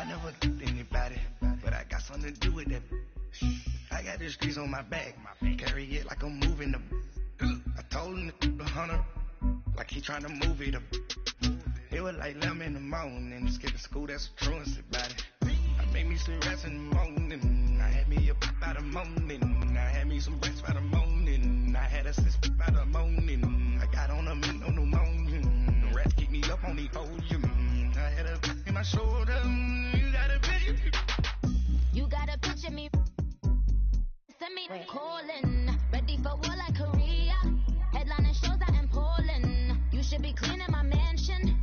I never did anybody, but I got something to do with that. I got the streets on my back, carry it like I'm moving them. I told him to 100, like he trying to move it up. It was like 11 in the morning, skipping school, that's a truancy about it. I made me some rest in the morning, I had me a pop by the morning, I had me some breakfast by the morning, I had a sis by the morning, I got on a meat on the morning, the rats keep me up on the podium, I had a in my shoulder, you got a picture. You got a picture me, send me calling, ready for war like Korea, headlining shows out in Poland, you should be cleaning my mansion.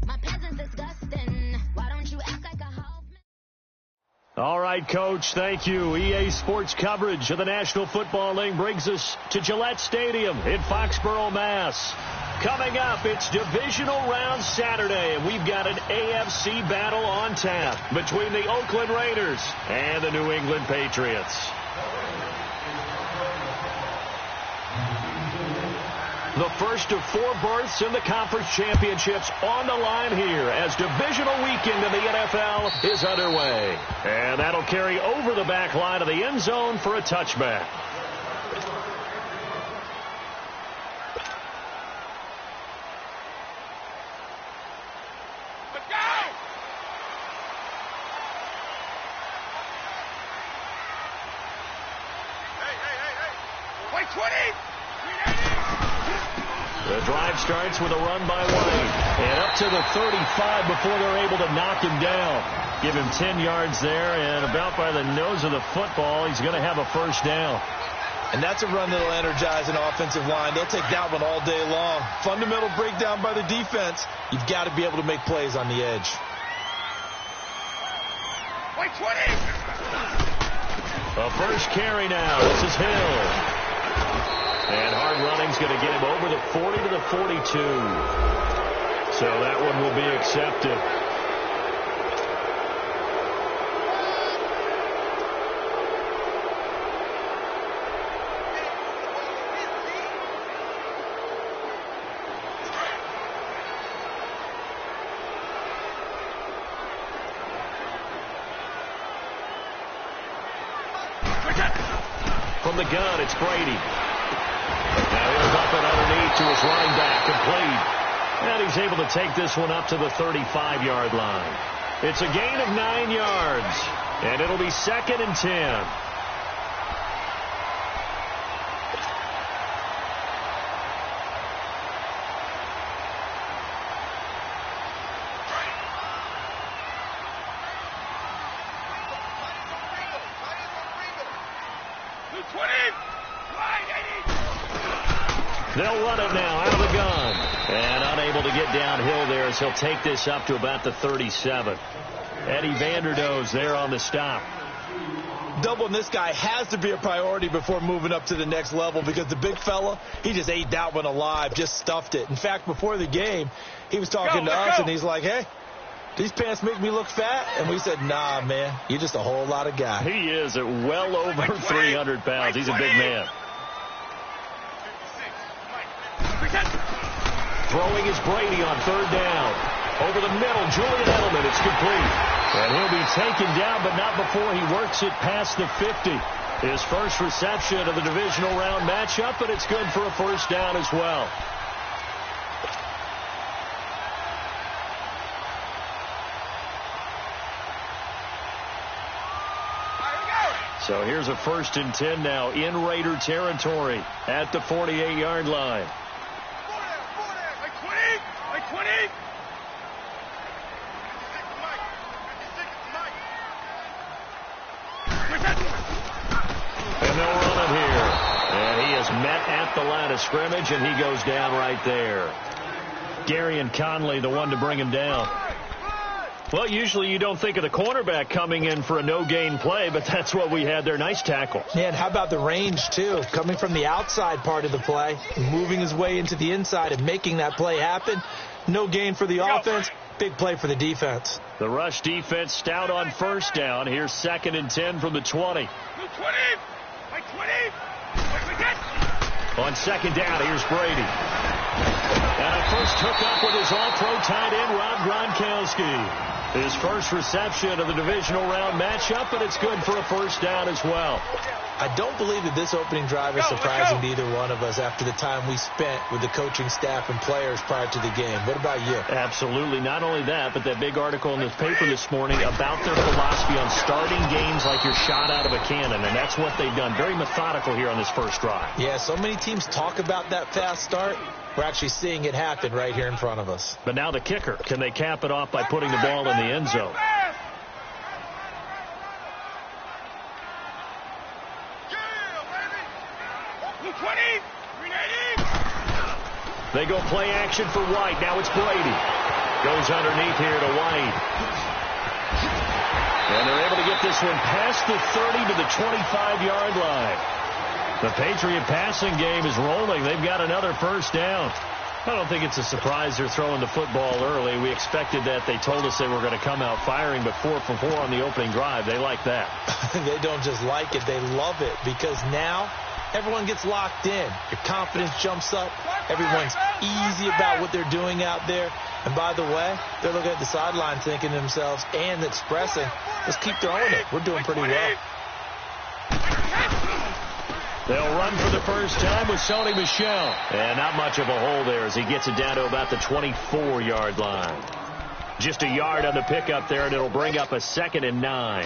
My peasant's disgusting. Why don't you act like a Hoffman? All right, Coach, thank you. EA Sports coverage of the National Football League brings us to Gillette Stadium in Foxborough, Mass. Coming up, it's Divisional Round Saturday, and we've got an AFC battle on tap between the Oakland Raiders and the New England Patriots. The first of 4 berths in the conference championships on the line here as divisional weekend in the NFL is underway. And that'll carry over the back line of the end zone for a touchback. Let's go! Hey. Wait, 20! The drive starts with a run by White. And up to the 35 before they're able to knock him down. Give him 10 yards there, and about by the nose of the football, he's going to have a first down. And that's a run that'll energize an offensive line. They'll take that one all day long. Fundamental breakdown by the defense. You've got to be able to make plays on the edge. Wait, 20! A first carry now. This is Hill. And hard running's going to get him over the 40 to the 42. So that one will be accepted. From the gun, it's Brady. Now here's up and underneath to his running back, complete. And he's able to take this one up to the 35-yard line. It's a gain of 9 yards, and it'll be 2nd and 10. They'll run it now out of the gun. And unable to get downhill there as he'll take this up to about the 37. Eddie Vanderdoes there on the stop. Doubling this guy has to be a priority before moving up to the next level because the big fella, he just ate that one alive, just stuffed it. In fact, before the game, he was talking to us, and he's like, hey, these pants make me look fat? And we said, nah, man, you're just a whole lot of guy. He is at well over 300 pounds. He's a big man. Throwing is Brady on 3rd down. Over the middle, Julian Edelman. It's complete. And he'll be taken down, but not before he works it past the 50. His first reception of the divisional round matchup, but it's good for a first down as well. So here's a 1st and 10 now in Raider territory at the 48-yard line. And they'll run it here. And he is met at the line of scrimmage, and he goes down right there. Gary and Conley, the one to bring him down. Well, usually you don't think of the cornerback coming in for a no-gain play, but that's what we had there. Nice tackle. Yeah, and how about the range, too? Coming from the outside part of the play, moving his way into the inside and making that play happen. No gain for the offense, big play for the defense. The rush defense stout on 1st down. Here's 2nd and 10 from the 20. On 2nd down, here's Brady. And a first hookup with his all-pro tight end, Rob Gronkowski. His first reception of the divisional round matchup, but it's good for a first down as well. I don't believe that this opening drive is surprising to either one of us after the time we spent with the coaching staff and players prior to the game. What about you? Absolutely. Not only that, but that big article in this paper this morning about their philosophy on starting games like you're shot out of a cannon, and that's what they've done. Very methodical here on this first drive. Yeah, so many teams talk about that fast start. We're actually seeing it happen right here in front of us. But now the kicker. Can they cap it off by putting the ball in the end zone? They go play action for White. Now it's Brady. Goes underneath here to White. And they're able to get this one past the 30 to the 25-yard line. The Patriot passing game is rolling. They've got another first down. I don't think it's a surprise they're throwing the football early. We expected that. They told us they were going to come out firing, but 4 for 4 on the opening drive. They like that. They don't just like it. They love it because now everyone gets locked in. Your confidence jumps up. Everyone's easy about what they're doing out there. And by the way, they're looking at the sideline thinking to themselves and expressing, let's keep throwing it. We're doing pretty well. They'll run for the first time with Sony Michel. And not much of a hole there as he gets it down to about the 24-yard line. Just a yard on the pickup there, and it'll bring up a 2nd and 9.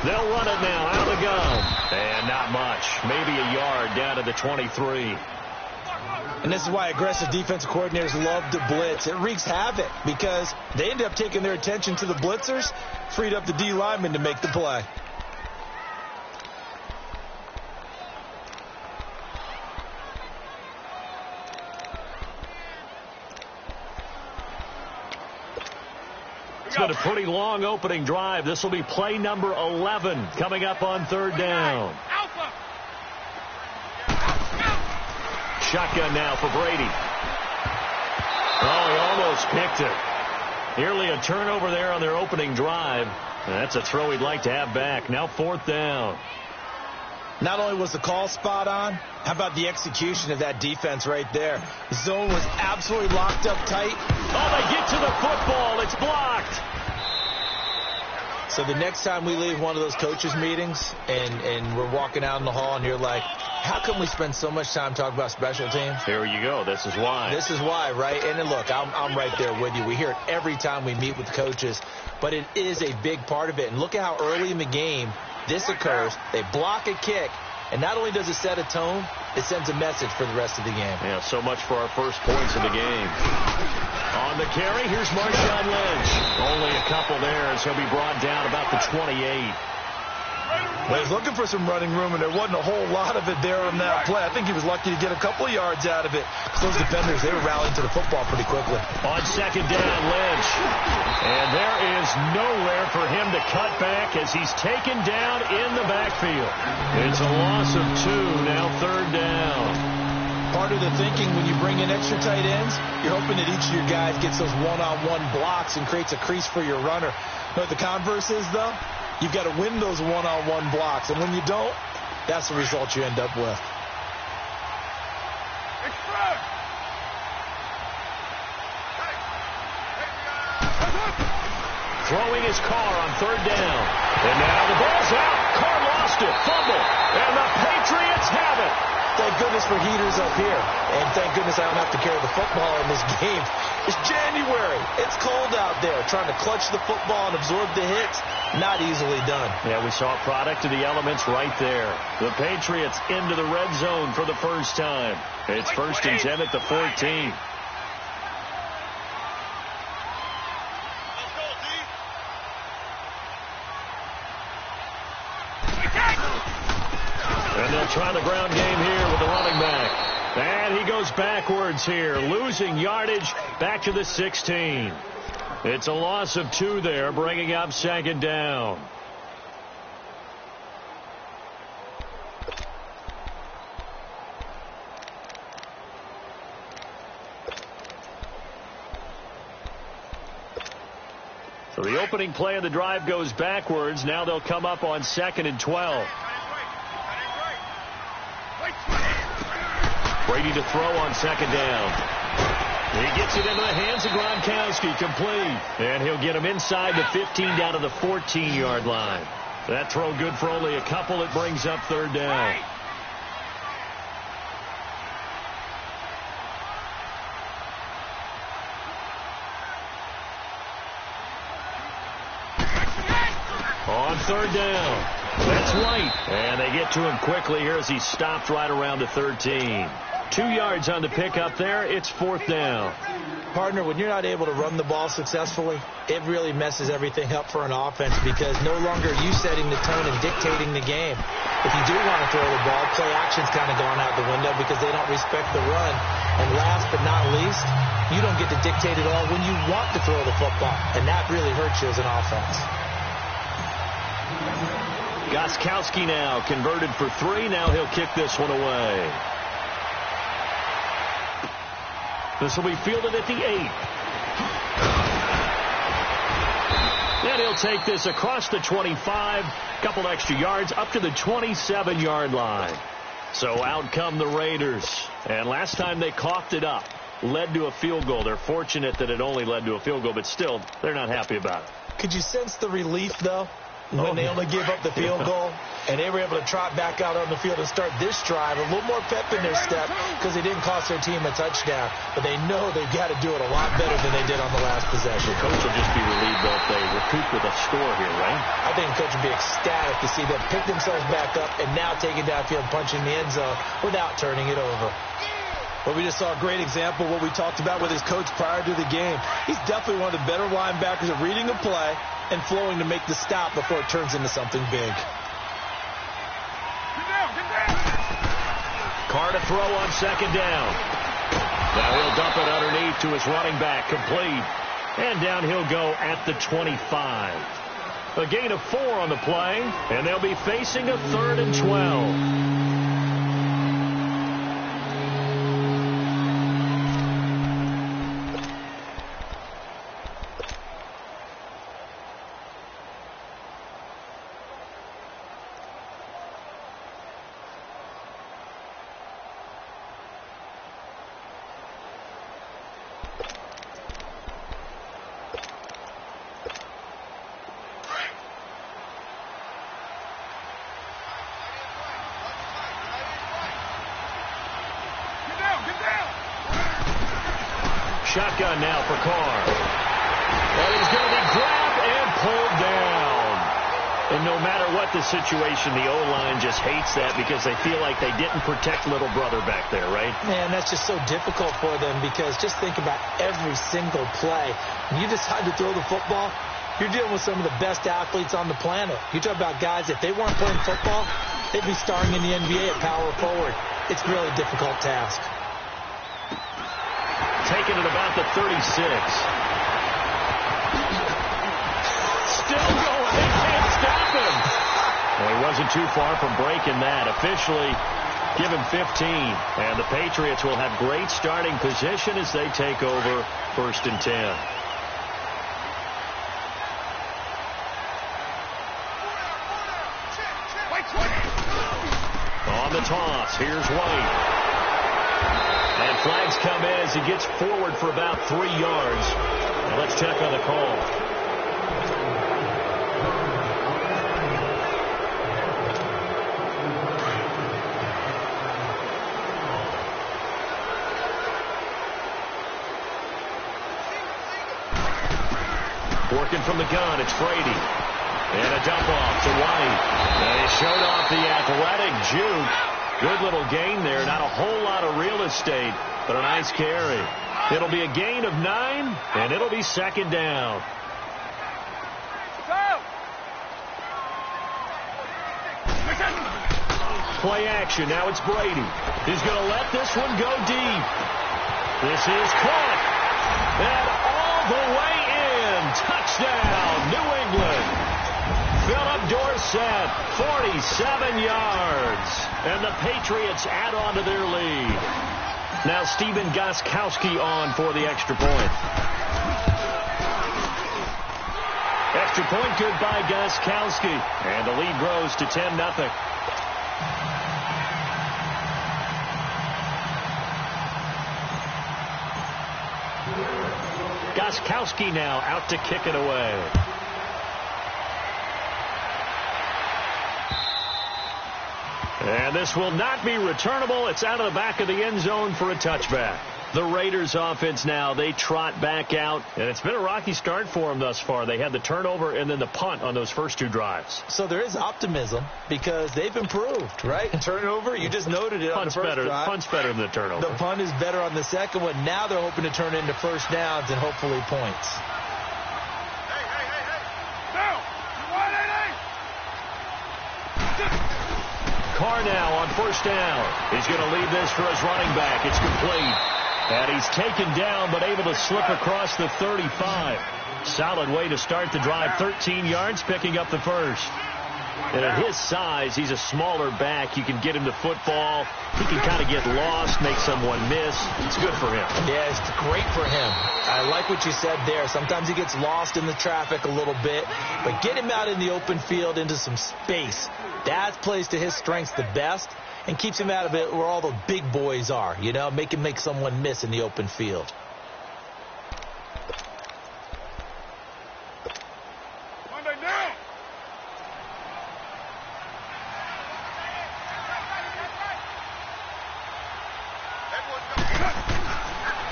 They'll run it now out of the gun. And not much. Maybe a yard down to the 23. And this is why aggressive defensive coordinators love to blitz. It wreaks havoc because they end up taking their attention to the blitzers, freed up the D lineman to make the play. It's been a pretty long opening drive. This will be play number 11 coming up on 3rd down. Shotgun now for Brady. Oh, he almost picked it. Nearly a turnover there on their opening drive. That's a throw he'd like to have back. Now 4th down. Not only was the call spot on, how about the execution of that defense right there? The zone was absolutely locked up tight. Oh, they get to the football. It's blocked. So the next time we leave one of those coaches' meetings and we're walking out in the hall and you're like, how come we spend so much time talking about special teams? Here you go. This is why. This is why, right? And then look, I'm right there with you. We hear it every time we meet with coaches, but it is a big part of it. And look at how early in the game this occurs. They block a kick, and not only does it set a tone, it sends a message for the rest of the game. Yeah, so much for our first points of the game. On the carry, here's Marshawn Lynch. Only a couple there as he'll be brought down about the 28. Well, he was looking for some running room, and there wasn't a whole lot of it there on that play. I think he was lucky to get a couple of yards out of it. Those defenders, they were rallying to the football pretty quickly. On 2nd down, Lynch. And there is nowhere for him to cut back as he's taken down in the backfield. It's a loss of 2, now 3rd down. Part of the thinking when you bring in extra tight ends, you're hoping that each of your guys gets those one-on-one blocks and creates a crease for your runner. But the converse is, though, you've got to win those one-on-one blocks. And when you don't, that's the result you end up with. Throwing his car on 3rd down. And now the ball's out. Carr lost it. Fumble. And the Patriots have it. Thank goodness for heaters up here. And thank goodness I don't have to carry the football in this game. It's January. It's cold out there. Trying to clutch the football and absorb the hits, not easily done. Yeah, we saw a product of the elements right there. The Patriots into the red zone for the first time. It's 1st and 10 at the 14. And they'll try the ground game here with the running back. And he goes backwards here, losing yardage back to the 16. It's a loss of 2 there, bringing up 2nd down. So the opening play of the drive goes backwards. Now they'll come up on 2nd and 12. Brady to throw on 2nd down. He gets it into the hands of Gronkowski, complete. And he'll get him inside the 15 down to the 14-yard line. That throw good for only a couple. It brings up 3rd down. On 3rd down. That's White. And they get to him quickly here as he stopped right around the 13. 2 yards on the pickup there. It's 4th down. Partner, when you're not able to run the ball successfully, it really messes everything up for an offense because no longer are you setting the tone and dictating the game. If you do want to throw the ball, play action's kind of gone out the window because they don't respect the run. And last but not least, you don't get to dictate it all when you want to throw the football. And that really hurts you as an offense. Gostkowski now converted for 3. Now he'll kick this one away. This will be fielded at the 8. And he'll take this across the 25. Couple extra yards up to the 27-yard line. So out come the Raiders. And last time they coughed it up, led to a field goal. They're fortunate that it only led to a field goal, but still, they're not happy about it. Could you sense the relief, though? When they only gave up the field goal, and they were able to trot back out on the field and start this drive, a little more pep in their step because they didn't cost their team a touchdown. But they know they've got to do it a lot better than they did on the last possession. The coach will just be relieved, though, if they recoup with a score here, right? I think the coach would be ecstatic to see them pick themselves back up and now take it downfield, punching the end zone without turning it over. Well, we just saw a great example of what we talked about with his coach prior to the game. He's definitely one of the better linebackers at reading a play and flowing to make the stop before it turns into something big. Carr to throw on 2nd down. Now he'll dump it underneath to his running back, complete. And down he'll go at the 25. A gain of 4 on the play, and they'll be facing a 3rd and 12. Shotgun now for Carr. And he's going to be grabbed and pulled down. And no matter what the situation, the O-line just hates that because they feel like they didn't protect little brother back there, right? Man, that's just so difficult for them because just think about every single play. When you decide to throw the football, you're dealing with some of the best athletes on the planet. You talk about guys, if they weren't playing football, they'd be starring in the NBA at power forward. It's a really difficult task. Taking it about the 36. Still going. They can't stop him. Well, he wasn't too far from breaking that. Officially, give him 15. And the Patriots will have great starting position as they take over 1st and 10. On the toss, here's White. And flags come in as he gets forward for about 3 yards. Now let's check on the call. Working from the gun, it's Brady. And a dump off to White. And he showed off the athletic juke. Good little gain there. Not a whole lot of real estate, but a nice carry. It'll be a gain of 9, and it'll be 2nd down. Play action. Now it's Brady. He's going to let this one go deep. This is caught. And all the way in. Touchdown, New England. Philip Dorsett, 47 yards. And the Patriots add on to their lead. Now Stephen Gostkowski on for the extra point. extra point good by Gostkowski. And the lead grows to 10-0. Gostkowski now out to kick it away. And this will not be returnable. It's out of the back of the end zone for a touchback. The Raiders offense now, they trot back out, and it's been a rocky start for them thus far. They had the turnover and then the punt on those first two drives. So there is optimism because they've improved, right? Turnover, you just noted it on the first drive. Punt's better than the turnover. The punt is better on the second one. Now they're hoping to turn into first downs and hopefully points. Carr now on first down. He's going to leave this for his running back. It's complete. And he's taken down but able to slip across the 35. Solid way to start the drive. 13 yards, picking up the first. And at his size, he's a smaller back. You can get him the football. He can kind of get lost, make someone miss. It's good for him. Yeah, it's great for him. I like what you said there. Sometimes he gets lost in the traffic a little bit. But get him out in the open field into some space. That plays to his strengths the best and keeps him out of it where all the big boys are. You know, make him make someone miss in the open field.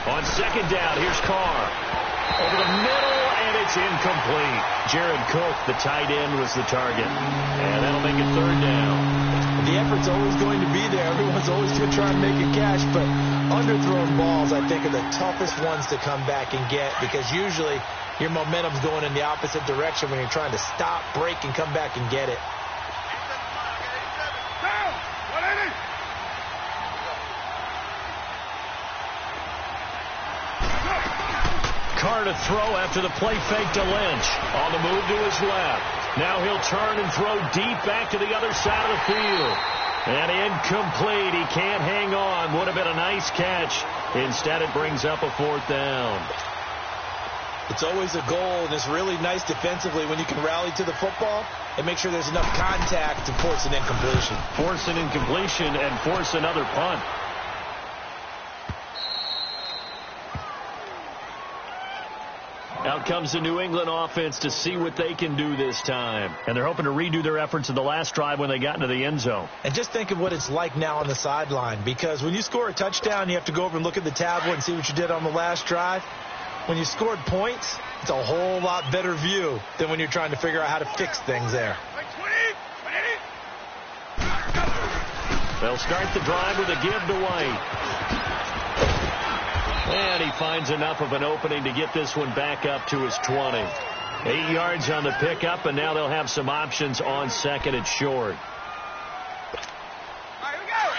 On second down, here's Carr. Over the middle, and it's incomplete. Jared Cook, the tight end, was the target. And that'll make it third down. The effort's always going to be there. Everyone's always going to try and make a catch, but underthrown balls, I think, are the toughest ones to come back and get because usually your momentum's going in the opposite direction when you're trying to stop, break, and come back and get it. Carr to throw after the play fake to Lynch. On the move to his left. Now he'll turn and throw deep back to the other side of the field. And incomplete. He can't hang on. Would have been a nice catch. Instead, it brings up a fourth down. It's always a goal, and it's really nice defensively when you can rally to the football and make sure there's enough contact to force an incompletion. Force an incompletion and force another punt. Out comes the New England offense to see what they can do this time. And they're hoping to redo their efforts in the last drive when they got into the end zone. And just think of what it's like now on the sideline. Because when you score a touchdown, you have to go over and look at the tablet and see what you did on the last drive. When you scored points, it's a whole lot better view than when you're trying to figure out how to fix things there. They'll start the drive with a give to White. And he finds enough of an opening to get this one back up to his 20. 8 yards on the pickup, and now they'll have some options on second and short. All right, here we go.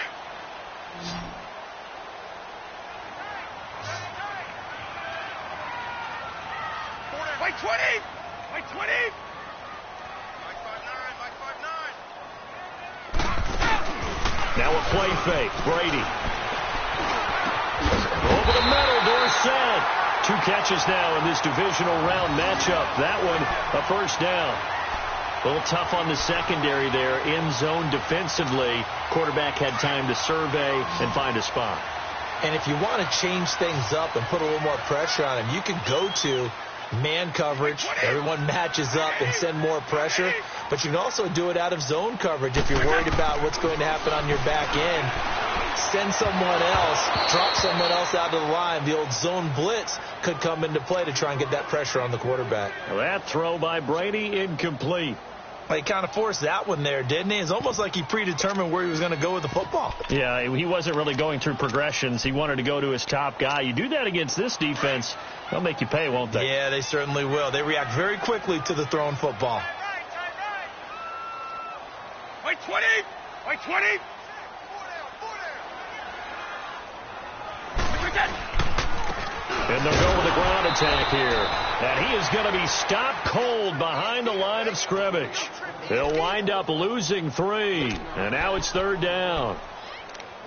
White 20. White 20. Mike 5'9". Now a play fake. Brady. Over the middle, Dorsett. 2 catches now in this divisional round matchup. That one, a first down. A little tough on the secondary there. In zone defensively. Quarterback had time to survey and find a spot. And if you want to change things up and put a little more pressure on him, you can go to man coverage. Everyone matches up and send more pressure. But you can also do it out of zone coverage if you're worried about what's going to happen on your back end. Send someone else, drop someone else out of the line. The old zone blitz could come into play to try and get that pressure on the quarterback. Well, that throw by Brady, incomplete. He kind of forced that one there, didn't he? It's almost like he predetermined where he was going to go with the football. Yeah, he wasn't really going through progressions. He wanted to go to his top guy. You do that against this defense, they'll make you pay, won't they? Yeah, they certainly will. They react very quickly to the thrown football. White 20. White 20. And they'll go with a ground attack here. And he is going to be stopped cold behind the line of scrimmage. They'll wind up losing 3. And now it's third down.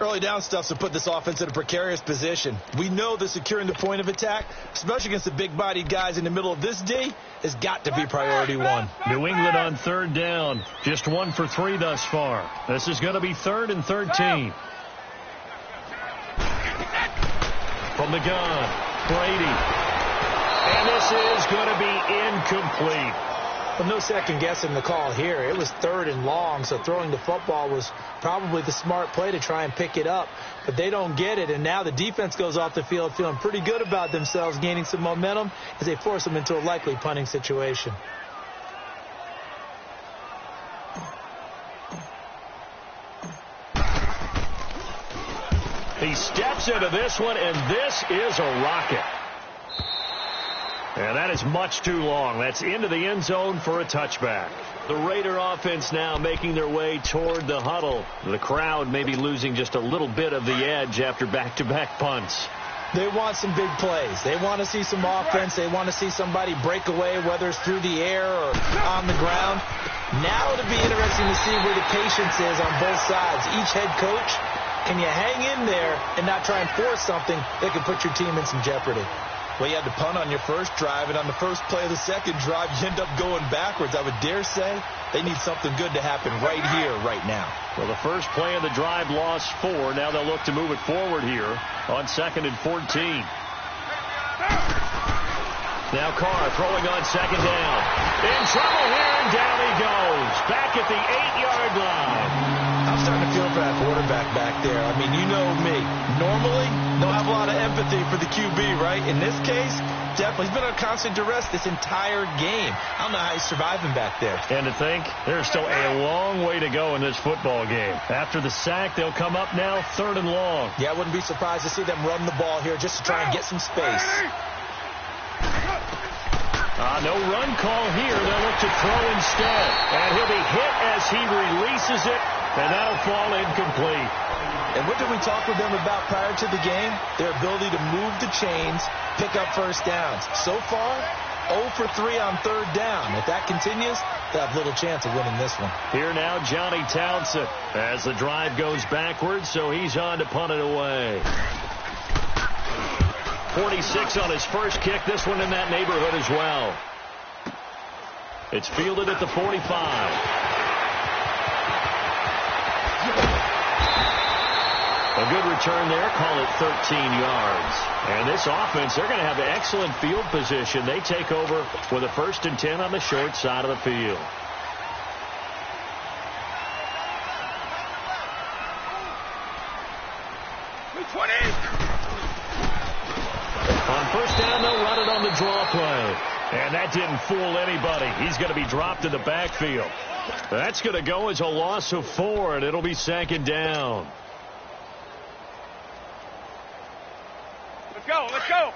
Early down stuff to put this offense in a precarious position. We know that securing the point of attack, especially against the big-bodied guys in the middle of this D, has got to be priority one. New England on third down. Just 1 for 3 thus far. This is going to be 3rd and 13. From the gun, Brady. And this is going to be incomplete. Well, no second guessing the call here. It was 3rd and long, so throwing the football was probably the smart play to try and pick it up. But they don't get it, and now the defense goes off the field feeling pretty good about themselves, gaining some momentum as they force them into a likely punting situation. He steps into this one, and this is a rocket. And that is much too long. That's into the end zone for a touchback. The Raider offense now making their way toward the huddle. The crowd may be losing just a little bit of the edge after back-to-back punts. They want some big plays. They want to see some offense. They want to see somebody break away, whether it's through the air or on the ground. Now it'll be interesting to see where the patience is on both sides. Each head coach, can you hang in there and not try and force something that could put your team in some jeopardy? Well, you had to punt on your first drive, and on the first play of the second drive, you end up going backwards. I would dare say they need something good to happen right here, right now. Well, the first play of the drive lost 4. Now they'll look to move it forward here on 2nd and 14. Now Carr throwing on 2nd down. In trouble here, and down he goes. Back at the 8-yard line. I'm starting to feel for that quarterback back there. I mean, you know me. Normally, don't have a lot of empathy for the QB, right? In this case, definitely. He's been on constant duress this entire game. I don't know how he's surviving back there. And to think, there's still a long way to go in this football game. After the sack, they'll come up now 3rd and long. Yeah, I wouldn't be surprised to see them run the ball here just to try and get some space. No run call here. They'll look to throw instead. And he'll be hit as he releases it, and that'll fall incomplete. And what did we talk with them about prior to the game? Their ability to move the chains, pick up first downs. So far, 0 for 3 on 3rd down. If that continues, they'll have little chance of winning this one. Here now, Johnny Townsend, as the drive goes backwards, so he's on to punt it away. 46 on his first kick, this one in that neighborhood as well. It's fielded at the 45. A good return there, call it 13 yards. And this offense, they're going to have excellent field position. They take over with a 1st and 10 on the short side of the field. On 1st down, they'll run it on the draw play. And that didn't fool anybody. He's going to be dropped in the backfield. That's going to go as a loss of 4, and it'll be 2nd down. Let's go, let's go.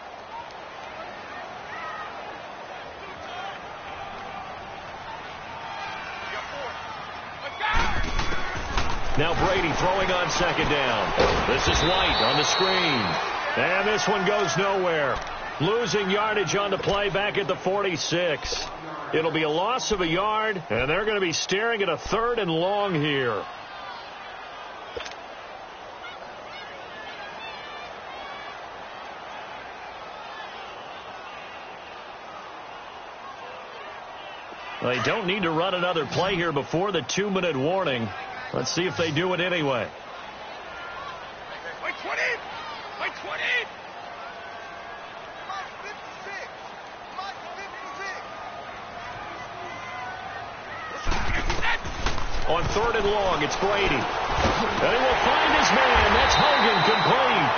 Now Brady throwing on 2nd down. This is White on the screen. And this one goes nowhere. Losing yardage on the play back at the 46. It'll be a loss of a yard, and they're going to be staring at a 3rd and long here. They don't need to run another play here before the 2-minute warning. Let's see if they do it anyway. Wait 20! Wait 20! On 3rd and long, it's Brady. And he will find his man. That's Hogan, complete.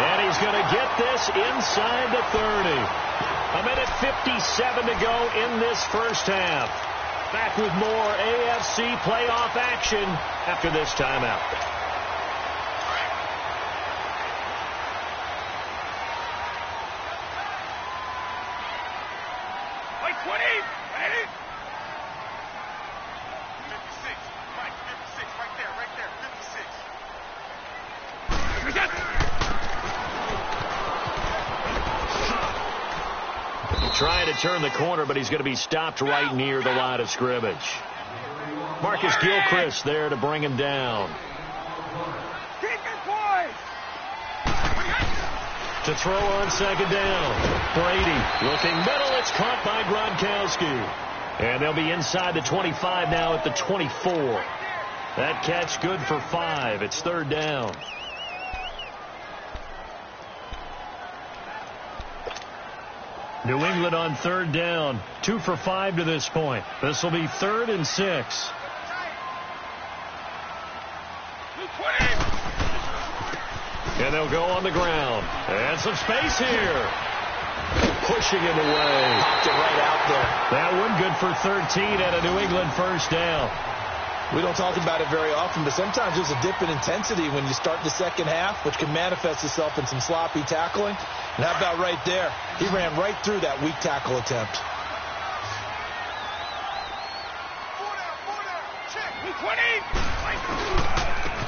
And he's going to get this inside the 30. A minute 57 to go in this first half. Back with more AFC playoff action after this timeout. Wait 20! Ready? 56. Right, 56. Right there. 56. Trying to turn the corner, but he's going to be stopped right near the line of scrimmage. Marcus Gilchrist there to bring him down. Keep it to throw on second down. Brady looking middle. It's caught by Gronkowski. And they'll be inside the 25 now at the 24. That catch good for 5. It's third down. New England on third down. 2 for 5 to this point. This will be 3rd and 6. And they'll go on the ground. And some space here. Pushing it away. Popped it right out there. That one good for 13 and a New England first down. We don't talk about it very often, but sometimes there's a dip in intensity when you start the second half, which can manifest itself in some sloppy tackling. And how about right there? He ran right through that weak tackle attempt.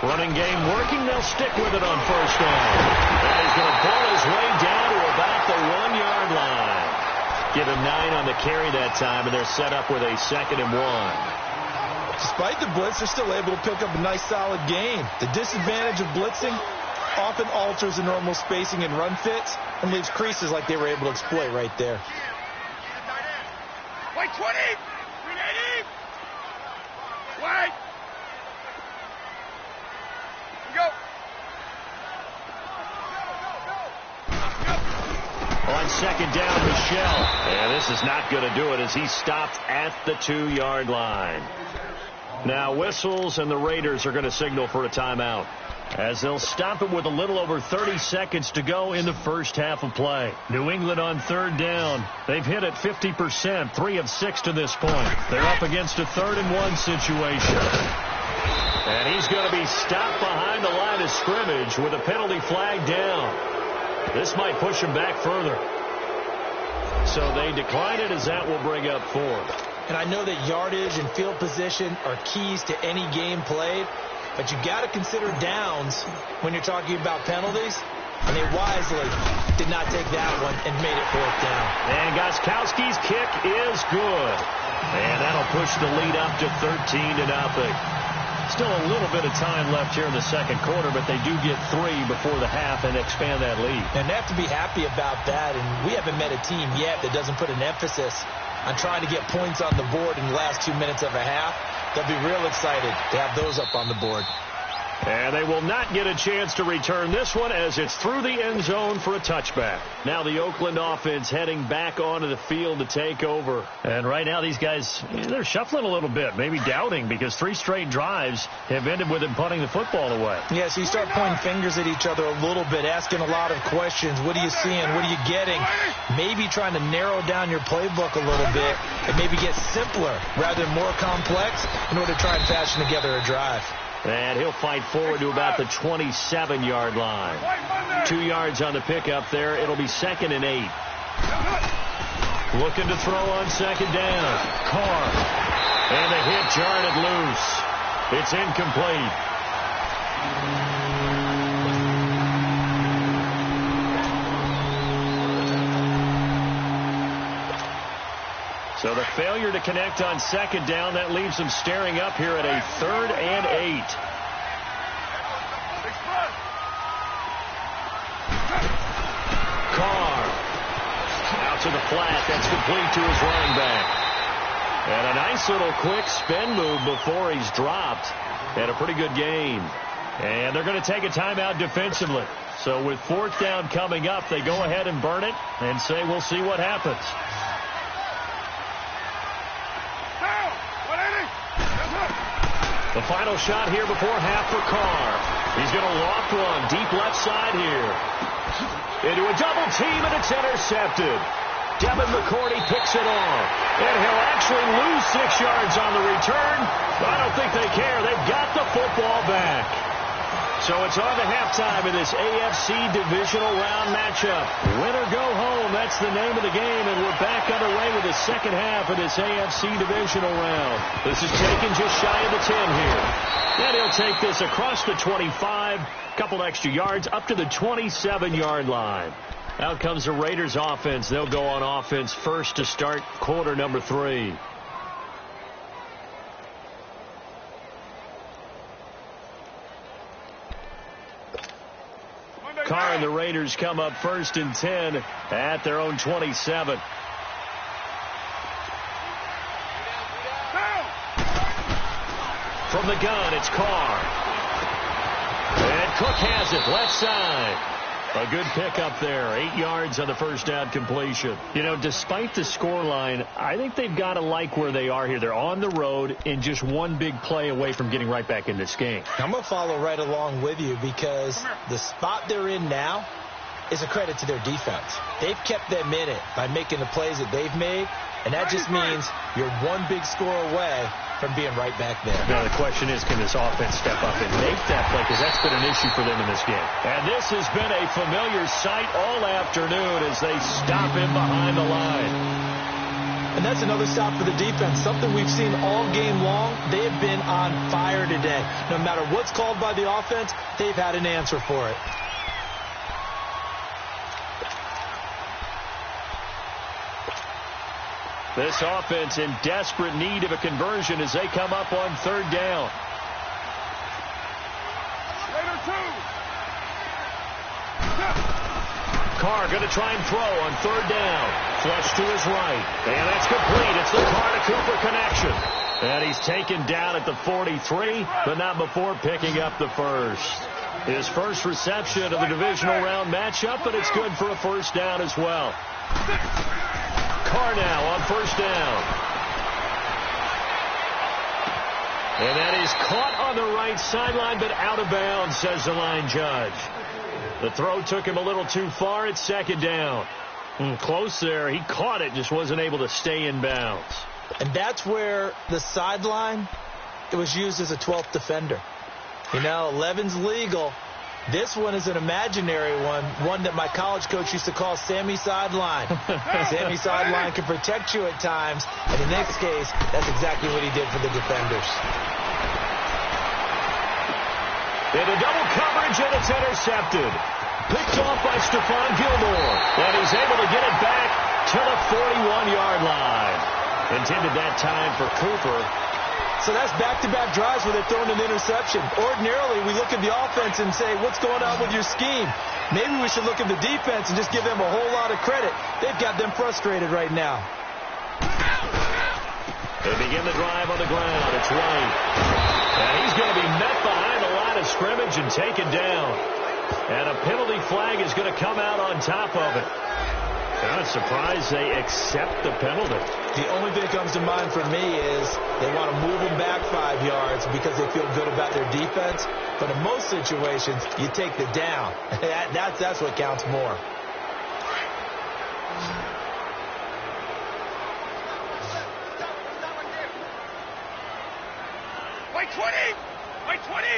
Running game working. They'll stick with it on first down. And he's going to pull his way down to about the 1-yard line. Get a 9 on the carry that time, and they're set up with a 2nd and 1. Despite the blitz, they're still able to pick up a nice, solid gain. The disadvantage of blitzing often alters the normal spacing and run fits and leaves creases like they were able to exploit right there. White 20! 380! White! Go! On second down, Michelle. And this is not going to do it as he stopped at the 2-yard line. Now whistles, and the Raiders are going to signal for a timeout as they'll stop it with a little over 30 seconds to go in the first half of play. New England on third down. They've hit it 50%, 3 of 6 to this point. They're up against a 3rd and 1 situation. And he's going to be stopped behind the line of scrimmage with a penalty flag down. This might push him back further. So they decline it as that will bring up 4th. And I know that yardage and field position are keys to any game played, but you got to consider downs when you're talking about penalties. And they wisely did not take that one and made it 4th down. And Gostkowski's kick is good. And that'll push the lead up to 13-0. Still a little bit of time left here in the second quarter, but they do get 3 before the half and expand that lead. And they have to be happy about that. And we haven't met a team yet that doesn't put an emphasis on trying to get points on the board in the last 2 minutes of a half. They'll be real excited to have those up on the board. And they will not get a chance to return this one as it's through the end zone for a touchback. Now the Oakland offense heading back onto the field to take over. And right now these guys, they're shuffling a little bit, maybe doubting, because 3 straight drives have ended with them punting the football away. Yeah, so you start pointing fingers at each other a little bit, asking a lot of questions. What are you seeing? What are you getting? Maybe trying to narrow down your playbook a little bit and maybe get simpler rather than more complex in order to try and fashion together a drive. And he'll fight forward to about the 27-yard line. 2 yards on the pickup there. It'll be 2nd and 8. Looking to throw on second down. Carr. And the hit jarred it loose. It's incomplete. So the failure to connect on second down, that leaves them staring up here at a 3rd and 8. Carr. Out to the flat. That's complete to his running back. And a nice little quick spin move before he's dropped. And a pretty good gain. And they're going to take a timeout defensively. So with 4th down coming up, they go ahead and burn it and say we'll see what happens. The final shot here before half for Carr. He's going to loft one deep left side here. Into a double team, and it's intercepted. Devin McCourty picks it off. And he'll actually lose 6 yards on the return. I don't think they care. They've got the football back. So it's on to halftime in this AFC divisional round matchup. Win or go home, that's the name of the game, and we're back underway with the second half of this AFC divisional round. This is taken just shy of the 10 here. And he'll take this across the 25, couple extra yards, up to the 27-yard line. Out comes the Raiders offense. They'll go on offense first to start quarter number 3. Carr and the Raiders come up 1st and 10 at their own 27. From the gun, it's Carr. And Cook has it, left side. A good pickup there. 8 yards on the first down completion. You know, despite the scoreline, I think they've got to like where they are here. They're on the road and just one big play away from getting right back in this game. I'm going to follow right along with you because the spot they're in now is a credit to their defense. They've kept them in it by making the plays that they've made, and that just means you're one big score away from being right back there. Now, the question is, can this offense step up and make that play? Because that's been an issue for them in this game. And this has been a familiar sight all afternoon as they stop him behind the line. And that's another stop for the defense, something we've seen all game long. They have been on fire today. No matter what's called by the offense, they've had an answer for it. This offense in desperate need of a conversion as they come up on 3rd down. Carr going to try and throw on 3rd down. Flush to his right. And that's complete. It's the Carr to Cooper connection. And he's taken down at the 43, but not before picking up the first. His first reception of the divisional round matchup, but it's good for a first down as well. Carr now on 1st down. And that is caught on the right sideline, but out of bounds, says the line judge. The throw took him a little too far. It's 2nd down. Close there. He caught it, just wasn't able to stay in bounds. And that's where the sideline, it was used as a 12th defender. You know, 11's legal. This one is an imaginary one that my college coach used to call Sammy Sideline. Sammy Sideline can protect you at times, and in this case, that's exactly what he did for the defenders. Into double coverage, and it's intercepted. Picked off by Stephon Gilmore, and he's able to get it back to the 41-yard line. Intended that time for Cooper. So that's back-to-back drives where they're throwing an interception. Ordinarily, we look at the offense and say, what's going on with your scheme? Maybe we should look at the defense and just give them a whole lot of credit. They've got them frustrated right now. They begin the drive on the ground. It's White. And he's going to be met behind the line of scrimmage and taken down. And a penalty flag is going to come out on top of it. I'm surprised they accept the penalty. The only thing that comes to mind for me is they want to move them back 5 yards because they feel good about their defense. But in most situations, you take the down. That's what counts more. White 20! White 20!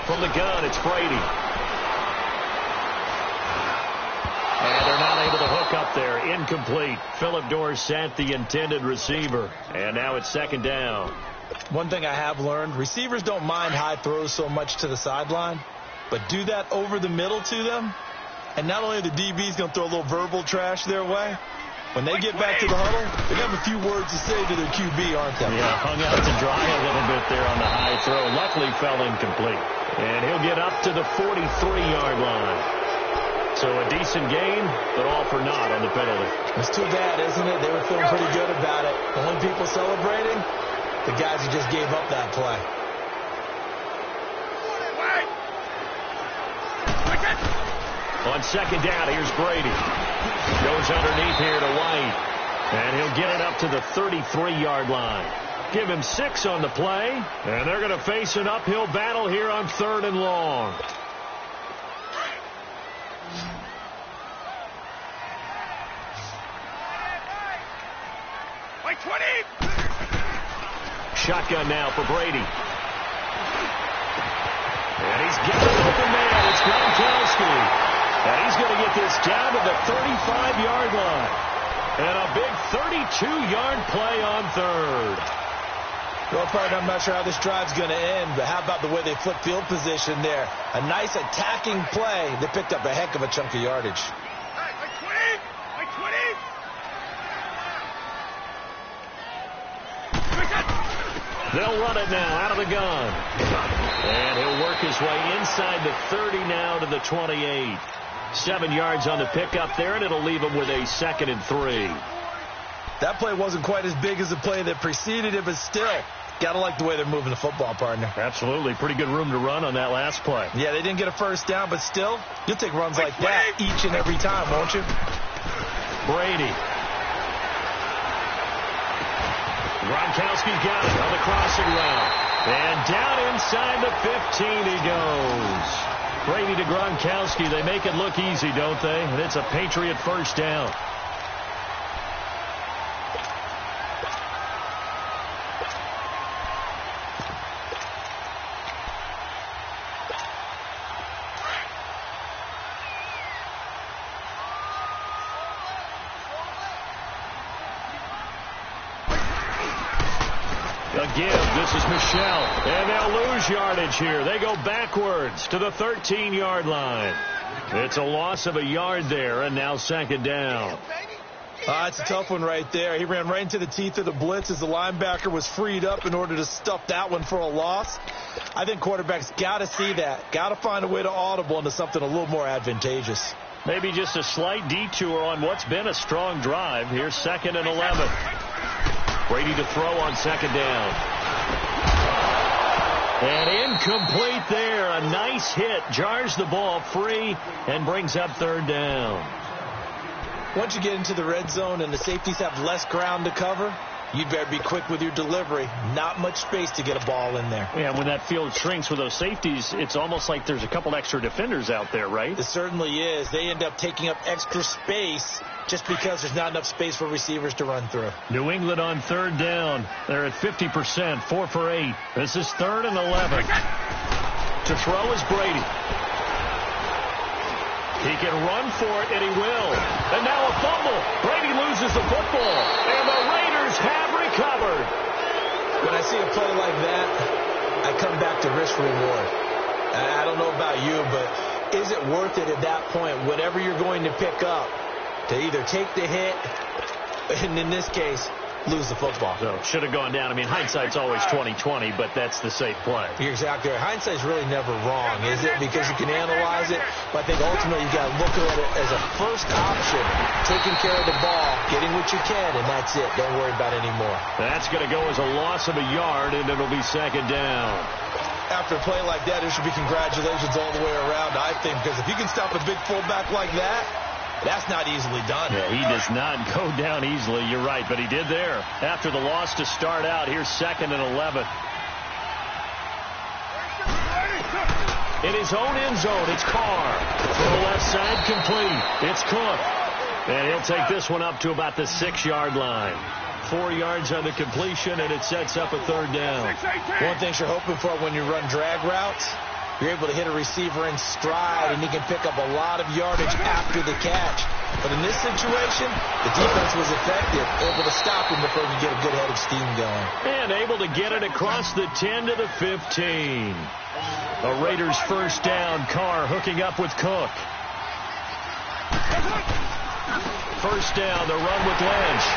From the gun, it's Brady. And they're not able to hook up there. Incomplete. Philip Dorsett, the intended receiver. And now it's 2nd down. One thing I have learned, receivers don't mind high throws so much to the sideline, but do that over the middle to them, and not only are the DBs going to throw a little verbal trash their way, when they get back to the huddle, they're going to have a few words to say to their QB, aren't they? Yeah, hung out to dry a little bit there on the high throw. Luckily fell incomplete. And he'll get up to the 43-yard line. So a decent game, but all for naught on the penalty. It's too bad, isn't it? They were feeling pretty good about it. The only people celebrating, the guys who just gave up that play. On 2nd down, here's Brady. Goes underneath here to White. And he'll get it up to the 33-yard line. Give him 6 on the play. And they're going to face an uphill battle here on 3rd and long. White 20! Shotgun now for Brady. And he's got an open man. It's Gronkowski. And he's going to get this down to the 35-yard line. And a big 32-yard play on 3rd. Well, partner, I'm not sure how this drive's going to end, but how about the way they flip field position there? A nice attacking play. They picked up a heck of a chunk of yardage. White 20! They'll run it now out of the gun. And he'll work his way inside the 30 now to the 28. 7 yards on the pickup there, and it'll leave him with a 2nd and 3. That play wasn't quite as big as the play that preceded it, but still, got to like the way they're moving the football, partner. Absolutely. Pretty good room to run on that last play. Yeah, they didn't get a first down, but still, you'll take runs like that each and every time, won't you? Brady. Gronkowski's got it on the crossing route. And down inside the 15 he goes. Brady to Gronkowski. They make it look easy, don't they? And it's a Patriot first down. Again, this is Michelle, and they'll lose yardage here. They go backwards to the 13-yard line. It's a loss of a yard there, and now 2nd down. It's a tough one right there. He ran right into the teeth of the blitz as the linebacker was freed up in order to stuff that one for a loss. I think quarterbacks got to see that. Got to find a way to audible into something a little more advantageous. Maybe just a slight detour on what's been a strong drive. Here's 2nd and 11. Brady to throw on 2nd down. And incomplete there. A nice hit. Jars the ball free and brings up 3rd down. Once you get into the red zone and the safeties have less ground to cover, you better be quick with your delivery. Not much space to get a ball in there. Yeah, when that field shrinks with those safeties, it's almost like there's a couple extra defenders out there, right? It certainly is. They end up taking up extra space just because there's not enough space for receivers to run through. New England on 3rd down. They're at 50%, 4 for 8. This is 3rd and 11. To throw is Brady. He can run for it, and he will. And now a fumble. Brady loses the football, and the Raiders have recovered. When I see a play like that, I come back to risk-reward. I don't know about you, but is it worth it at that point, whatever you're going to pick up, to either take the hit, and in this case, lose the football? So should have gone down. I mean, hindsight's always 20/20, but that's the safe play. You're exactly right. Hindsight's really never wrong, is it? Because you can analyze it, but I think ultimately you got to look at it as a first option, taking care of the ball, getting what you can, and that's it. Don't worry about it anymore. That's going to go as a loss of a yard, and it'll be 2nd down. After a play like that, there should be congratulations all the way around, I think, because if you can stop a big fullback like that, that's not easily done. Yeah, he does not go down easily. You're right, but he did there. After the loss to start out, here's 2nd and 11. In his own end zone, it's Carr. Throw left side complete. It's Cook. And he'll take this one up to about the 6-yard line. 4 yards on the completion, and it sets up a 3rd down. One thing you're hoping for when you run drag routes, you're able to hit a receiver in stride, and he can pick up a lot of yardage after the catch. But in this situation, the defense was effective, able to stop him before he could get a good head of steam going. And able to get it across the 10 to the 15. The Raiders' first down. Carr hooking up with Cook. First down, the run with Lynch.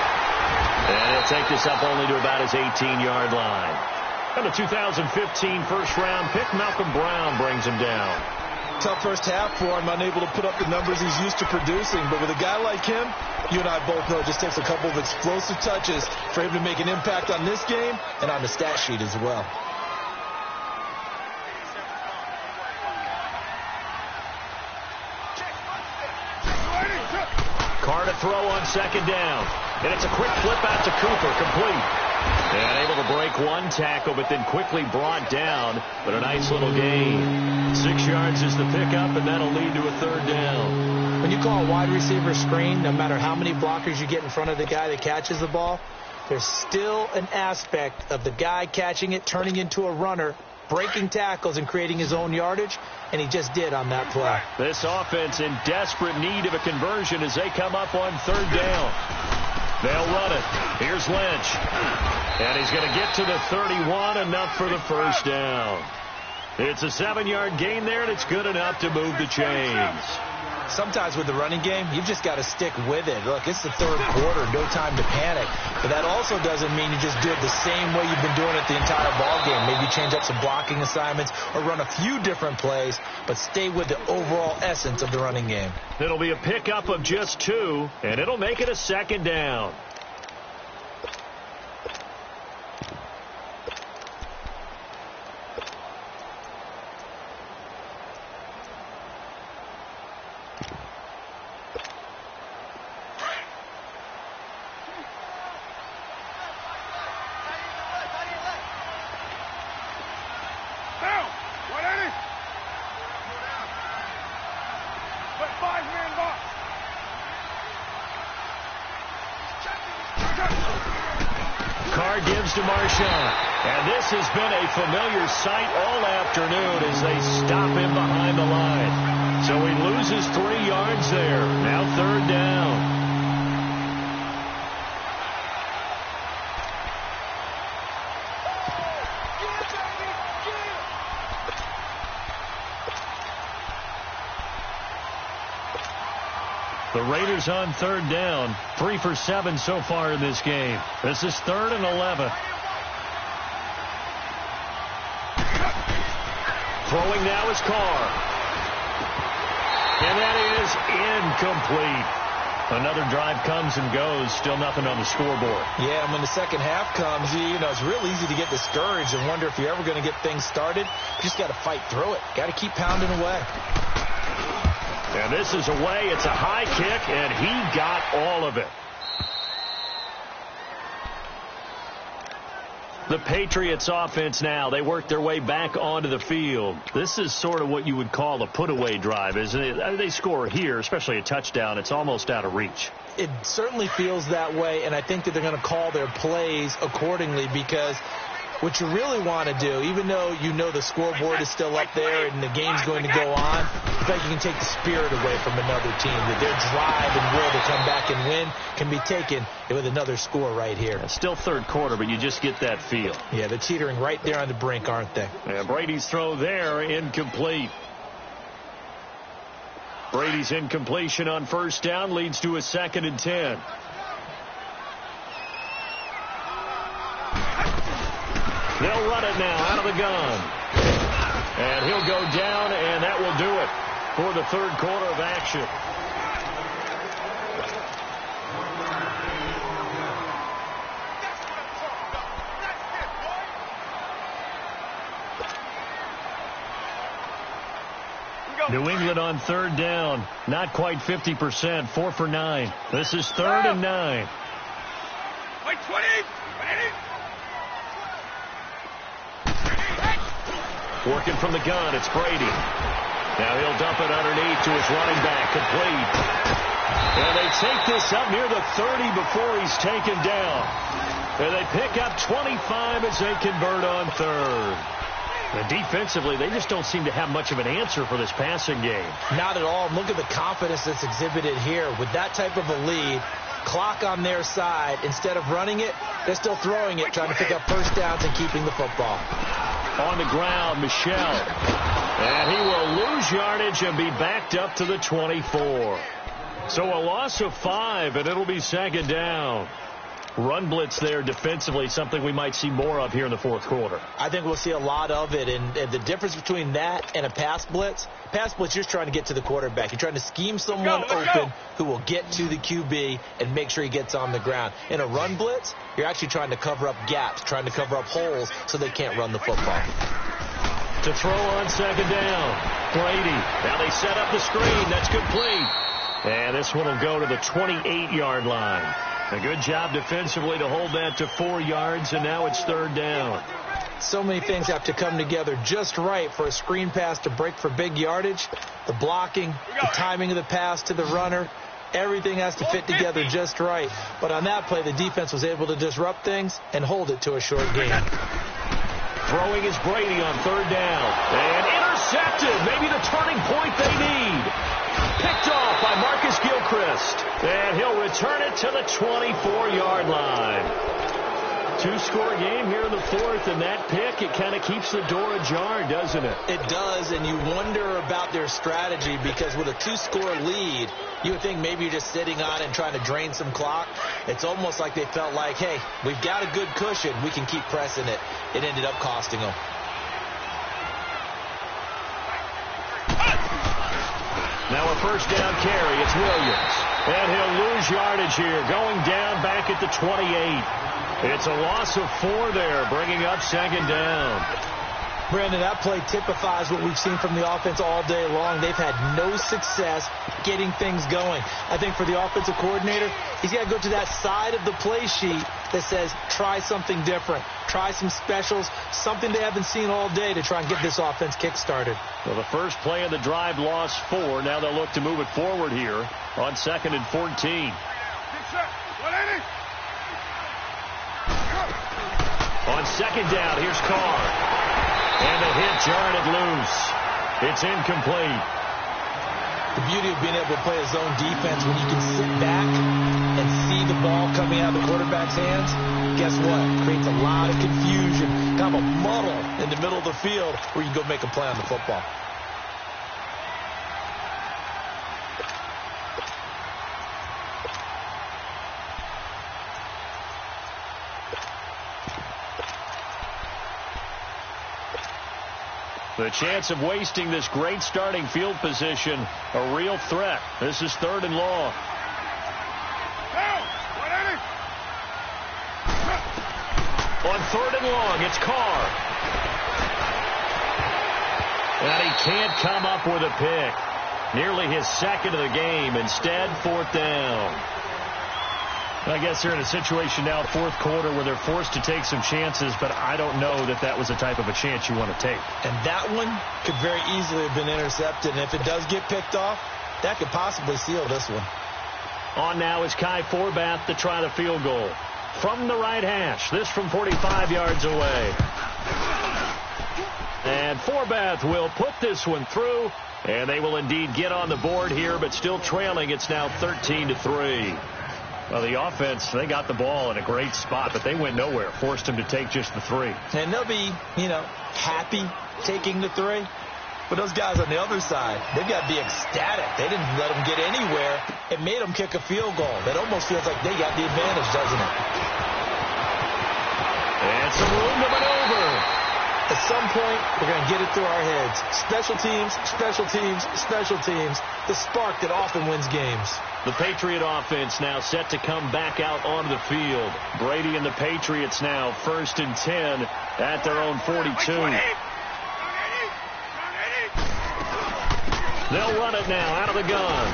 And he'll take this up only to about his 18-yard line. And the 2015 first-round pick, Malcolm Brown, brings him down. Tough first half for him, unable to put up the numbers he's used to producing. But with a guy like him, you and I both know it just takes a couple of explosive touches for him to make an impact on this game and on the stat sheet as well. Carr to throw on 2nd down. And it's a quick flip out to Cooper, complete. And able to break one tackle, but then quickly brought down. But a nice little gain. 6 yards is the pickup, and that'll lead to a 3rd down. When you call a wide receiver screen, no matter how many blockers you get in front of the guy that catches the ball, there's still an aspect of the guy catching it, turning into a runner, breaking tackles and creating his own yardage, and he just did on that play. This offense in desperate need of a conversion as they come up on 3rd down. They'll run it. Here's Lynch. And he's going to get to the 31, enough for the first down. It's a 7-yard gain there, and it's good enough to move the chains. sometimes with the running game, you've just got to stick with it. Look, it's the third quarter, no time to panic. But that also doesn't mean you just do it the same way you've been doing it the entire ball game. Maybe change up some blocking assignments or run a few different plays, but stay with the overall essence of the running game. It'll be a pickup of just 2, and it'll make it a second down. And this has been a familiar sight all afternoon as they stop him behind the line. So he loses 3 yards there. Now third down. The Raiders on third down, 3 for 7 so far in this game. This is 3rd and 11. Throwing now is Carr. And that is incomplete. Another drive comes and goes. Still nothing on the scoreboard. Yeah, and when the second half comes, it's real easy to get discouraged and wonder if you're ever going to get things started. You just got to fight through it. Got to keep pounding away. And this is away. It's a high kick, and he got all of it. The Patriots offense now, they work their way back onto the field. This is sort of what you would call a put-away drive, isn't it? They score here, especially a touchdown. It's almost out of reach. It certainly feels that way, and I think that they're going to call their plays accordingly because what you really want to do, even though you know the scoreboard is still up there and the game's going to go on, I think you can take the spirit away from another team. That their drive and will to come back and win can be taken with another score right here. It's still third quarter, but you just get that feel. Yeah, they're teetering right there on the brink, aren't they? And Brady's throw there, incomplete. Brady's incompletion on first down leads to a 2nd and 10. They'll run it now out of the gun. And he'll go down, and that will do it for the third quarter of action. New England on third down. Not quite 50%. 4 for 9. This is 3rd and 9. Like 20. Working from the gun, it's Brady. Now he'll dump it underneath to his running back, complete. And they take this up near the 30 before he's taken down. And they pick up 25 as they convert on third. And defensively, they just don't seem to have much of an answer for this passing game. Not at all. Look at the confidence that's exhibited here. With that type of a lead, clock on their side, instead of running it, they're still throwing it, trying to pick up first downs and keeping the football. On the ground, Michel. And he will lose yardage and be backed up to the 24. So a loss of 5, and it'll be 2nd down. Run blitz there defensively, something we might see more of here in the fourth quarter. I think we'll see a lot of it, and the difference between that and a pass blitz, you're just trying to get to the quarterback. You're trying to scheme someone open who will get to the QB and make sure he gets on the ground. In a run blitz, you're actually trying to cover up gaps, trying to cover up holes so they can't run the football. To throw on 2nd down, Brady. Now they set up the screen. That's complete. And this one will go to the 28-yard line. A good job defensively to hold that to 4 yards, and now it's 3rd down. So many things have to come together just right for a screen pass to break for big yardage. The blocking, the timing of the pass to the runner, everything has to fit together just right. But on that play, the defense was able to disrupt things and hold it to a short gain. Throwing is Brady on 3rd down. And intercepted. Maybe the turning point they need. Picked off by Marcus Gilchrist. And he'll return it to the 24-yard line. Two-score game here in the fourth, and that pick, it kind of keeps the door ajar, doesn't it? It does, and you wonder about their strategy because with a two-score lead, you would think maybe you're just sitting on it and trying to drain some clock. It's almost like they felt like, hey, we've got a good cushion. We can keep pressing it. It ended up costing them. Now a first down carry. It's Williams. And he'll lose yardage here, going down back at the 28. It's a loss of 4 there, bringing up second down. Brandon, that play typifies what we've seen from the offense all day long. They've had no success getting things going. I think for the offensive coordinator, he's got to go to that side of the play sheet that says try something different, try some specials, something they haven't seen all day to try and get this offense kick-started. Well, the first play of the drive lost 4. Now they'll look to move it forward here on 2nd and 14. On second down, here's Carr. And the hit jarred loose. It's incomplete. The beauty of being able to play a zone defense when you can sit back and see the ball coming out of the quarterback's hands, guess what? Creates a lot of confusion, kind of a muddle in the middle of the field where you can go make a play on the football. The chance of wasting this great starting field position, a real threat. This is 3rd and long. On 3rd and long, it's Carr. And he can't come up with a pick. Nearly his 2nd of the game. Instead, 4th down. I guess they're in a situation now, 4th quarter, where they're forced to take some chances, but I don't know that that was the type of a chance you want to take. And that one could very easily have been intercepted, and if it does get picked off, that could possibly seal this one. On now is Kai Forbath to try the field goal. From the right hash, this from 45 yards away. And Forbath will put this one through, and they will indeed get on the board here, but still trailing. It's now 13-3. Well, the offense, they got the ball in a great spot, but they went nowhere. Forced them to take just the 3. And they'll be, happy taking the 3. But those guys on the other side, they've got to be ecstatic. They didn't let them get anywhere. It made them kick a field goal. That almost feels like they got the advantage, doesn't it? And some room to maneuver. At some point, we're going to get it through our heads. Special teams, special teams, special teams. The spark that often wins games. The Patriot offense now set to come back out onto the field. Brady and the Patriots now 1st and 10 at their own 42. They'll run it now out of the gun.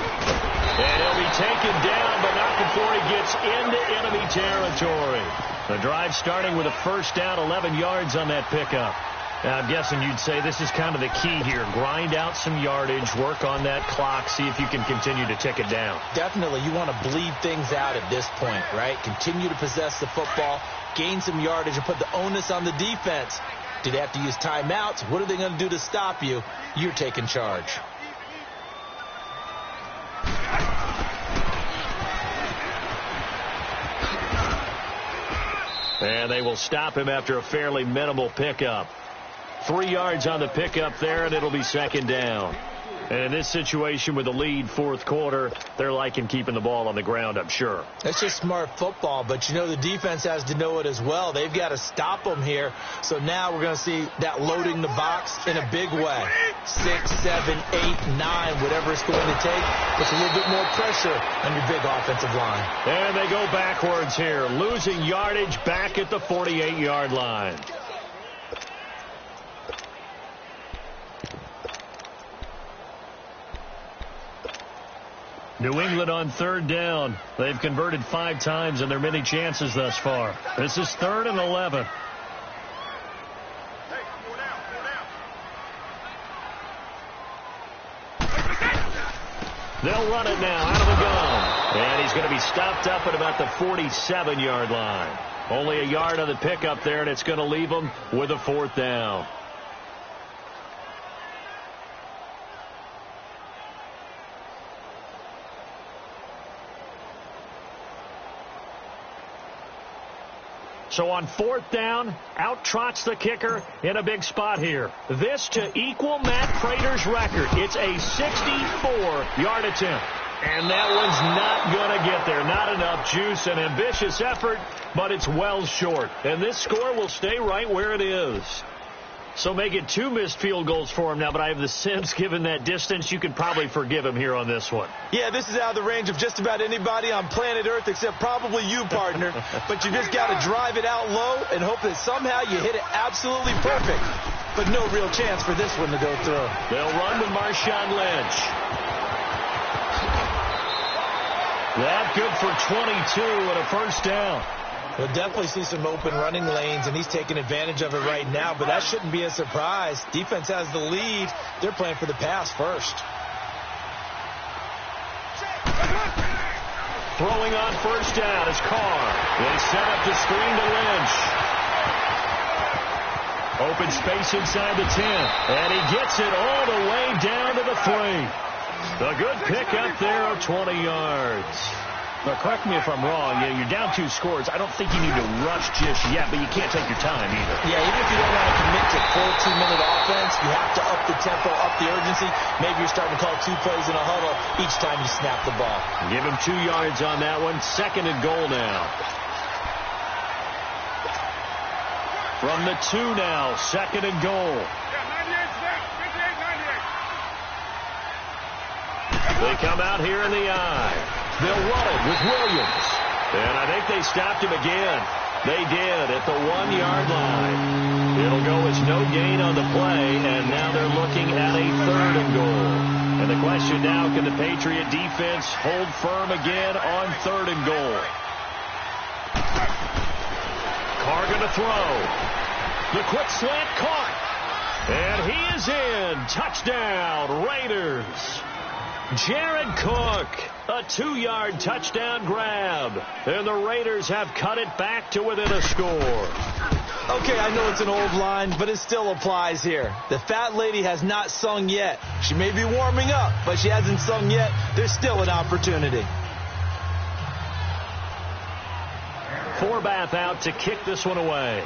And he'll be taken down, but not before he gets into enemy territory. The drive starting with a first down, 11 yards on that pickup. Now, I'm guessing you'd say this is kind of the key here. Grind out some yardage, work on that clock, see if you can continue to tick it down. Definitely. You want to bleed things out at this point, right? Continue to possess the football, gain some yardage, and put the onus on the defense. Do they have to use timeouts? What are they going to do to stop you? You're taking charge. And they will stop him after a fairly minimal pickup. 3 yards on the pickup there, and it'll be second down. And in this situation with the lead 4th quarter, they're liking keeping the ball on the ground, I'm sure. That's just smart football, but the defense has to know it as well. They've got to stop them here. So now we're going to see that loading the box in a big way. 6, 7, 8, 9, whatever it's going to take. Puts a little bit more pressure on your big offensive line. And they go backwards here, losing yardage back at the 48-yard line. New England on 3rd down. They've converted 5 times in their many chances thus far. This is 3rd and 11. They'll run it now out of the gun. And he's going to be stopped up at about the 47-yard line. Only a yard on the pickup there, and it's going to leave him with a 4th down. So on 4th down, out trots the kicker in a big spot here. This to equal Matt Prater's record. It's a 64-yard attempt. And that one's not going to get there. Not enough juice. An ambitious effort, but it's well short. And this score will stay right where it is. So make it 2 missed field goals for him now, but I have the sense, given that distance, you could probably forgive him here on this one. Yeah, this is out of the range of just about anybody on planet Earth except probably you, partner. But you just got to drive it out low and hope that somehow you hit it absolutely perfect. But no real chance for this one to go through. They'll run with Marshawn Lynch. That good for 22 and a first down. We'll definitely see some open running lanes, and he's taking advantage of it right now, but that shouldn't be a surprise. Defense has the lead. They're playing for the pass first. Throwing on first down is Carr. They set up the screen to Lynch. Open space inside the 10, and he gets it all the way down to the 3. A good pick up there of 20 yards. Now, correct me if I'm wrong. You're down 2 scores. I don't think you need to rush just yet, but you can't take your time either. Yeah, even if you don't want to commit to full 2-minute offense, you have to up the tempo, up the urgency. Maybe you're starting to call 2 plays in a huddle each time you snap the ball. Give him 2 yards on that one. 2nd and goal now. From the 2 now, 2nd and goal. They come out here in the eye. They'll run it with Williams. And I think they stopped him again. They did at the 1-yard line. It'll go as no gain on the play, and now they're looking at a 3rd and goal. And the question now, can the Patriot defense hold firm again on 3rd and goal? Carr going to throw. The quick slant caught. And he is in. Touchdown, Raiders. Jared Cook, a 2-yard touchdown grab. And the Raiders have cut it back to within a score. Okay, I know it's an old line, but it still applies here. The fat lady has not sung yet. She may be warming up, but she hasn't sung yet. There's still an opportunity. Forbath out to kick this one away.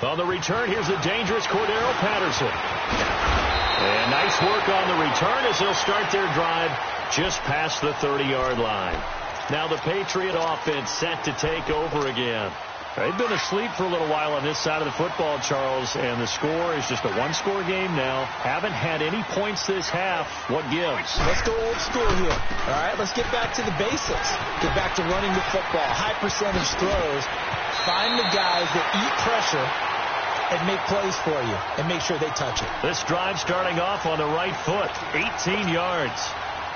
On the return, here's the dangerous Cordero Patterson. And nice work on the return as they'll start their drive just past the 30-yard line. Now the Patriot offense set to take over again. They've been asleep for a little while on this side of the football, Charles, and the score is just a 1-score game now. Haven't had any points this half. What gives? Let's go old school here. All right, let's get back to the basics. Get back to running the football, high percentage throws. Find the guys that eat pressure and make plays for you, and make sure they touch it. This drive starting off on the right foot, 18 yards.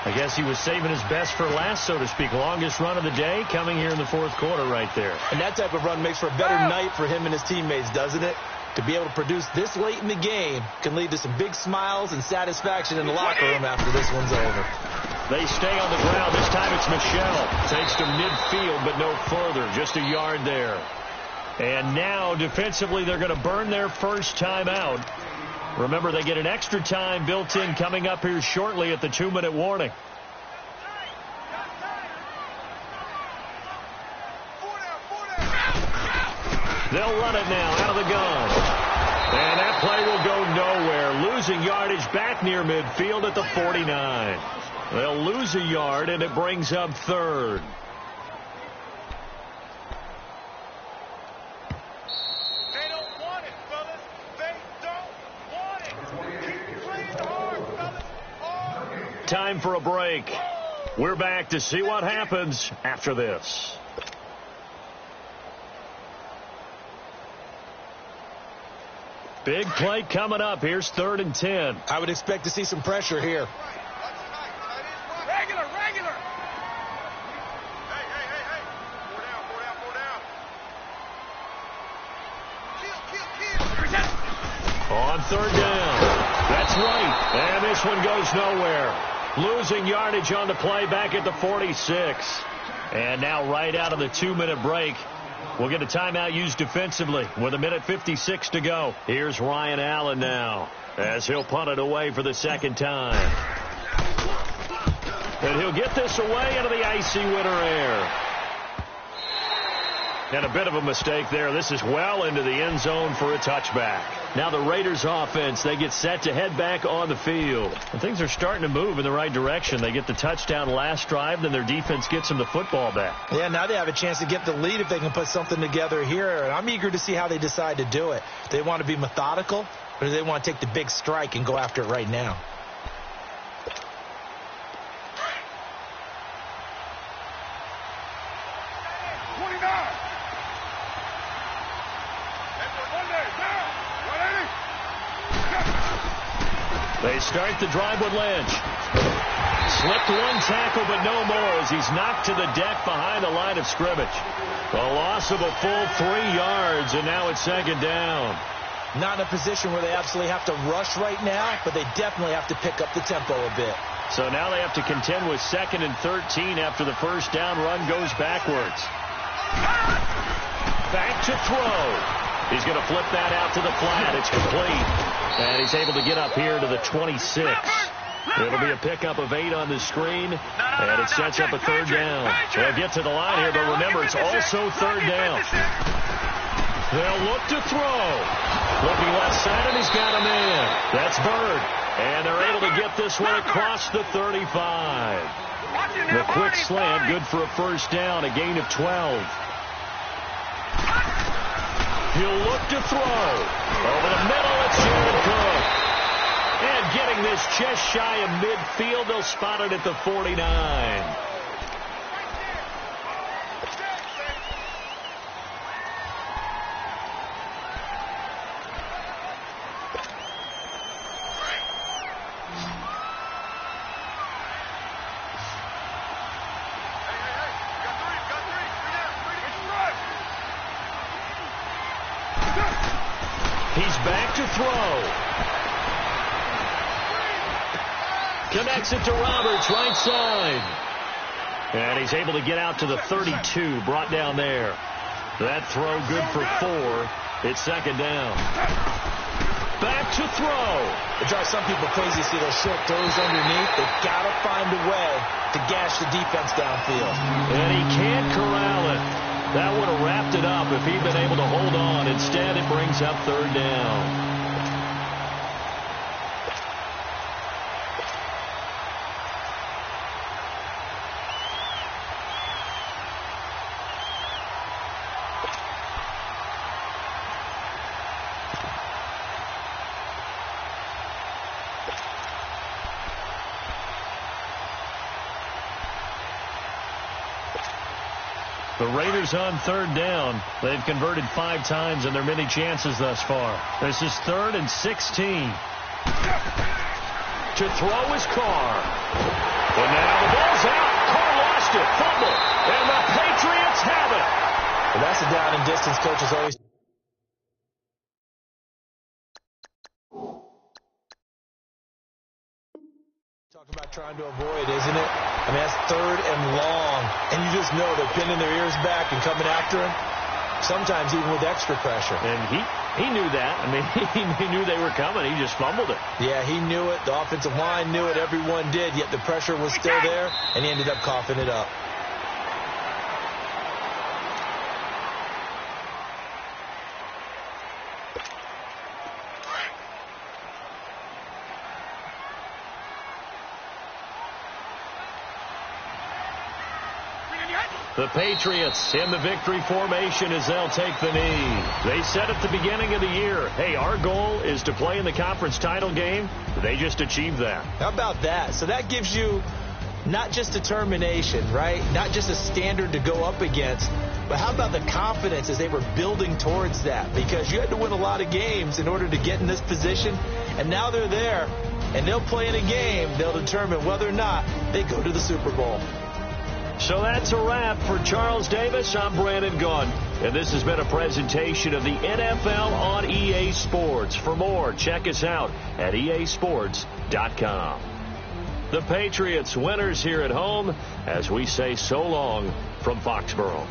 I guess he was saving his best for last, so to speak. Longest run of the day coming here in the 4th quarter right there. And that type of run makes for a better night for him and his teammates, doesn't it? To be able to produce this late in the game can lead to some big smiles and satisfaction in the locker room after this one's over. They stay on the ground. This time it's Michelle. Takes to midfield, but no further. Just a yard there. And now, defensively, they're going to burn their first time out. Remember, they get an extra time built in coming up here shortly at the 2-minute warning. They'll run it now out of the gun. And that play will go nowhere. Losing yardage back near midfield at the 49. They'll lose a yard, and it brings up 3rd. Time for a break. We're back to see what happens after this. Big play coming up. Here's 3rd and 10. I would expect to see some pressure here. Regular. Hey. 4 down. Kill. On 3rd down. That's right. And this one goes nowhere. Losing yardage on the play back at the 46. And now right out of the 2-minute break, we'll get a timeout used defensively with 1:56 to go. Here's Ryan Allen now as he'll punt it away for the 2nd time. And he'll get this away into the icy winter air. And a bit of a mistake there. This is well into the end zone for a touchback. Now the Raiders offense, they get set to head back on the field. And things are starting to move in the right direction. They get the touchdown last drive, then their defense gets them the football back. Yeah, now they have a chance to get the lead if they can put something together here. And I'm eager to see how they decide to do it. They want to be methodical, or do they want to take the big strike and go after it right now? They start the drive with Lynch. Slipped one tackle, but no more as he's knocked to the deck behind the line of scrimmage. A loss of a full 3 yards, and now it's second down. Not in a position where they absolutely have to rush right now, but they definitely have to pick up the tempo a bit. So now they have to contend with 2nd and 13 after the first down run goes backwards. Back to throw. He's going to flip that out to the flat. It's complete. And he's able to get up here to the 26. It'll be a pickup of 8 on the screen, and it sets up a third down. They'll get to the line here, but remember, it's also third down. They'll look to throw. Looking left side, and he's got a man. That's Bird. And they're able to get this one across the 35. The quick slant, good for a first down, a gain of 12. He'll look to throw. Over the middle, it's Jared Cook. And getting this just shy of midfield, they'll spot it at the 49. He's back to throw. Connects it to Roberts, right side. And he's able to get out to the 32, brought down there. That throw good for 4. It's second down. Back to throw. It drives some people crazy to see those short throws underneath. They've got to find a way to gash the defense downfield. And he can't corral it. That would have wrapped it up if he'd been able to hold on. Instead, it brings up third down. The Raiders on third down. They've converted 5 times in their many chances thus far. This is 3rd and 16. To throw is Carr. And now the ball's out. Carr lost it. Fumble. And the Patriots have it. Well, that's a down and distance coaches always. Talk about trying to avoid, isn't it? I mean, that's 3rd and long, and you just know they're pinning their ears back and coming after him, sometimes even with extra pressure. And he knew that. I mean, he knew they were coming. He just fumbled it. Yeah, he knew it. The offensive line knew it. Everyone did, yet the pressure was still there, and he ended up coughing it up. The Patriots in the victory formation as they'll take the knee. They said at the beginning of the year, hey, our goal is to play in the conference title game. They just achieved that. How about that? So that gives you not just determination, right? Not just a standard to go up against, but how about the confidence as they were building towards that? Because you had to win a lot of games in order to get in this position, and now they're there, and they'll play in a game. They'll determine whether or not they go to the Super Bowl. So that's a wrap for Charles Davis. I'm Brandon Gunn, and this has been a presentation of the NFL on EA Sports. For more, check us out at easports.com. The Patriots winners here at home as we say so long from Foxborough.